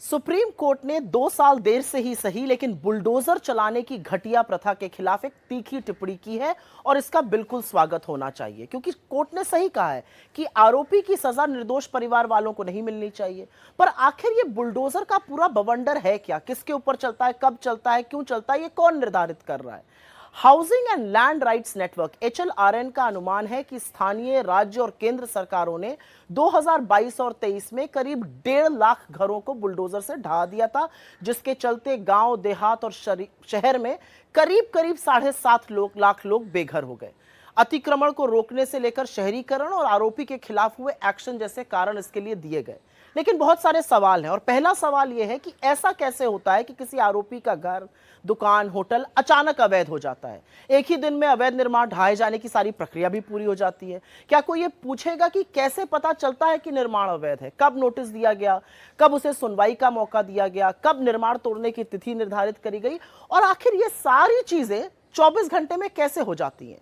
Supreme court ने 2 साल देर से ही सही लेकिन बुलडोजर चलाने की घटिया प्रथा के खिलाफ एक तीखी टिप्पणी की है और इसका बिल्कुल स्वागत होना चाहिए क्योंकि कोर्ट ने सही कहा है कि आरोपी की सजा निर्दोष परिवार वालों को नहीं मिलनी चाहिए। पर आखिर ये बुलडोजर का पूरा बवंडर है क्या, किसके ऊपर चलता है, कब चलता है, क्यों चलता है, ये कौन निर्धारित कर रहा है? Housing and land rights network HLRN का अनुमान है कि स्थानीय, राज्य और केंद्र सरकारों ने 2022 और 23 में करीब 1.5 लाख घरों को बुलडोजर से ढहा दिया था, जिसके चलते गांव, देहात और शहर में करीब करीब 7.5 लाख लोग बेघर हो गए। अतिक्रमण को रोकने से लेकर शहरीकरण और आरोपी के खिलाफ हुए एक्शन जैसे कारण इसके लिए दिए गए। लेकिन बहुत सारे सवाल हैं और पहला सवाल यह है कि ऐसा कैसे होता है कि किसी आरोपी का घर, दुकान, होटल अचानक अवैध हो जाता है। एक ही दिन में अवैध निर्माण ढहाए जाने की सारी प्रक्रिया भी पूरी हो जाती है। क्या कोई ये पूछेगा कि कैसे पता चलता है कि निर्माण अवैध है? कब नोटिस दिया गया, कब उसे सुनवाई का मौका दिया गया, कब निर्माण तोड़ने की तिथि निर्धारित करी गई और आखिर ये सारी चीजें 24 घंटे में कैसे हो जाती हैं?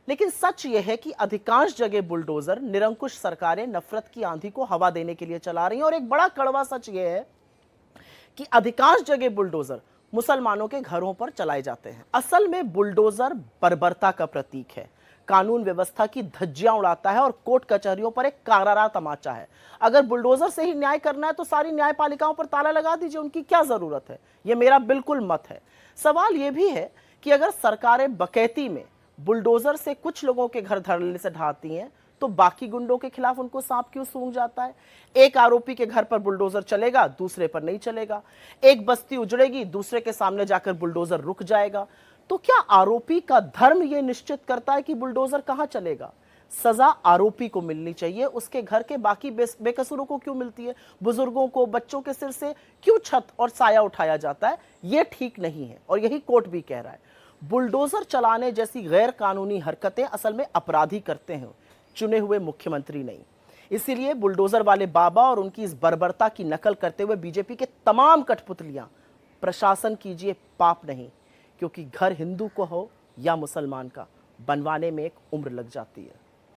लेकिन सच यह है कि अधिकांश जगह बुलडोजर निरंकुश सरकारें नफरत की आंधी को हवा देने के लिए चला रही हैं और एक बड़ा कड़वा सच यह है कि अधिकांश जगह बुलडोजर मुसलमानों के घरों पर चलाए जाते हैं। असल में बुलडोजर बर्बरता का प्रतीक है, कानून व्यवस्था की धज्जियां उड़ाता है और कोर्ट कचहरियों पर एक करारा तमाचा है। अगर बुलडोजर से ही न्याय करना है तो सारी न्यायपालिकाओं पर ताला लगा दीजिए, उनकी क्या जरूरत है? यह मेरा बिल्कुल मत है। सवाल यह भी है कि अगर सरकारें बकैती में बुलडोजर से कुछ लोगों के घर धड़ल्ले से ढहाती हैं तो बाकी गुंडों के खिलाफ उनको सांप क्यों सूंघ जाता है? एक आरोपी के घर पर बुलडोजर चलेगा, दूसरे पर नहीं चलेगा। एक बस्ती उजड़ेगी, दूसरे के सामने जाकर बुलडोजर रुक जाएगा। तो क्या आरोपी का धर्म यह निश्चित करता है कि बुलडोजर कहां चलेगा? सजा आरोपी को मिलनी चाहिए, उसके घर के बाकी बेकसूरों को क्यों मिलती है? बुजुर्गों को, बच्चों के सिर से क्यों छत और साया उठाया जाता है? यह ठीक नहीं है और यही कोर्ट भी कह रहा है। बुलडोजर चलाने जैसी गैर कानूनी हरकतें असल में अपराधी करते हैं, चुने हुए मुख्यमंत्री नहीं। इसीलिए बुलडोजर वाले बाबा और उनकी इस बर्बरता की नकल करते हुए बीजेपी के तमाम कठपुतलियां प्रशासन कीजिए पाप नहीं, क्योंकि घर हिंदू को हो या मुसलमान का, बनवाने में एक उम्र लग जाती है।